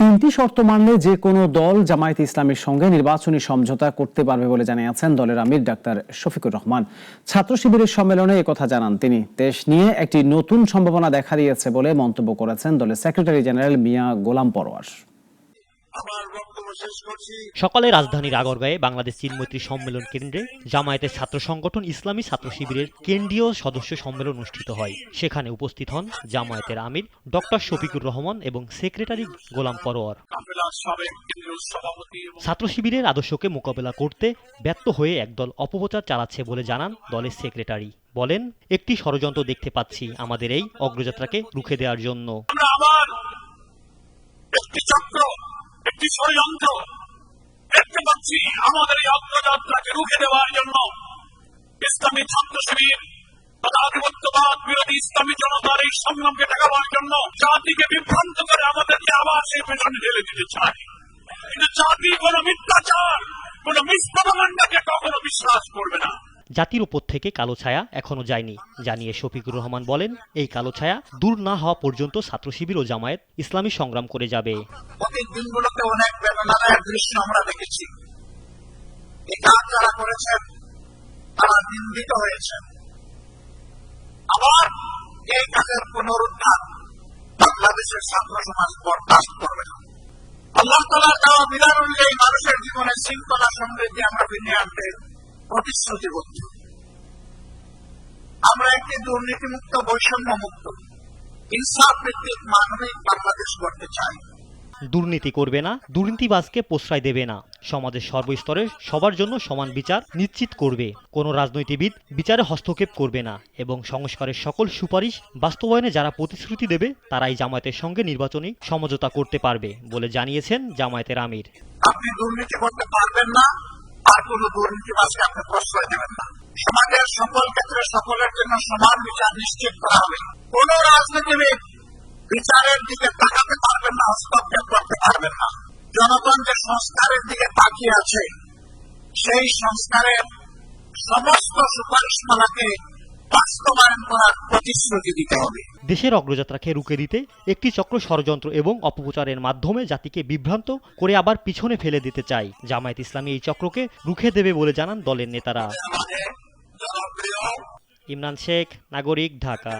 তিনটি শর্ত মানলে যে কোনো দল জামায়াতে ইসলামীর সঙ্গে নির্বাচনী সমঝোতা করতে পারবে বলে জানিয়েছেন দলের আমির ডাক্তার শফিকুর রহমান। ছাত্র শিবিরের সম্মেলনে একথা জানান তিনি। দেশ নিয়ে একটি নতুন সম্ভাবনা দেখা দিয়েছে বলে মন্তব্য করেছেন দলের সেক্রেটারি জেনারেল মিয়া গোলাম পরোয়ার। সকালে রাজধানীর আগরগাঁয়ে বাংলাদেশ চীন মৈত্রী সম্মেলন কেন্দ্রে জামায়াতের ছাত্র সংগঠন ইসলামী ছাত্র শিবিরের কেন্দ্রীয় সদস্য সম্মেলন অনুষ্ঠিত হয়। সেখানে উপস্থিত হন জামায়াতের আমির ডক্টর শফিকুর রহমান এবং সেক্রেটারি গোলাম পরোয়ার। ছাত্র শিবিরের আদর্শকে মোকাবেলা করতে ব্যর্থ হয়ে একদল অপপ্রচার চালাচ্ছে বলে জানান দলের সেক্রেটারি। বলেন, একটি ষড়যন্ত্র দেখতে পাচ্ছি আমাদের এই অগ্রযাত্রাকে রুখে দেওয়ার জন্য। একটি ষড়যন্ত্র দেখতে পাচ্ছি আমাদের এই অগ্রযাত্রাকে রুখে দেওয়ার জন্য। ইসলামী ছাত্র শিবির তথা আধিপত্যবাদ বিরোধী ইসলামী জনতার এই সংগ্রামকে ঠেকাবার জন্য জাতিকে বিভ্রান্ত করে আমাদেরকে আবার সেই পেছনে ঢেলে দিতে চায়। কিন্তু জাতি কোন মিথ্যাচার, কোন মিথ্যামান্ডাকে কখনো বিশ্বাস করবে না। জাতির উপর থেকে কালো ছায়া এখনো যায়নি জানিয়ে শফিকুর রহমান বলেন, এই কালো ছায়া দূর না হওয়া পর্যন্ত ছাত্র শিবির ও জামায়াত ইসলামী সংগ্রাম করে যাবে। অতীত দিনগুলোতে অনেক বেদনাদায়ক দৃশ্য আমরা দেখেছি। এই কাজ যারা করেছেন তারা নিন্দিত হয়েছেন। আবার এই কাজের পুনরুদ্ধার বাংলাদেশের ছাত্র সমাজ বরদাস্ত করবে না। আল্লাহ তাআলার দেওয়া বিধান অনুযায়ী মানুষের জীবনে শৃঙ্খলা সমৃদ্ধি আমরা ফিরিয়ে আনতে প্রতিশ্রুতিবদ্ধ। আমরা একটি দুর্নীতিমুক্ত, বৈষম্য মুক্ত, ইনসাফ ভিত্তিক মানবিক বাংলাদেশ গড়তে চাই। দুর্নীতি করবে না, দুর্নীতিবাজকে প্রশ্রয় দেবে না, সমাজের সর্বস্তরের সবার জন্য সমান বিচার নিশ্চিত করবে, কোনো রাজনৈতিকবিদ বিচারে হস্তক্ষেপ করবে না এবং সংস্কারের সকল সুপারিশ বাস্তবায়নে যারা প্রতিশ্রুতি দেবে তারাই জামায়াতের সঙ্গে নির্বাচনী সমঝোতা করতে পারবে বলে জানিয়েছেন জামায়াতের আমির। আপনি দুর্নীতি করতে পারবেন না, আর কোনো দুর্নীতিবাজকে আপনি প্রশ্রয় দেবেন না। সমাজের সকল ক্ষেত্রে সকলের জন্য সমান বিচার নিশ্চিত করা হবে। কোন রাজনীতিবিদ বিচারের দিকে তাকাতে পারবেন না, হস্তক্ষেপ করতে পারবেন না। জনগণ যে সংস্কারের দিকে তাকিয়ে আছে, সেই সংস্কারের সমস্ত সুপারিশমালাকে বাস্তবায়ন করার প্রতিশ্রুতি দিতে হবে। দেশের অগ্রযাত্রাকে রুখে দিতে একটি চক্র ষড়যন্ত্র এবং অপপ্রচারের মাধ্যমে জাতিকে বিভ্রান্ত করে আবার পিছনে ফেলে দিতে চায়। জামায়াত ইসলামী এই চক্রকে রুখে দেবে বলে জানান দলের নেতারা। ইমরান শেখ, নাগরিক, ঢাকা।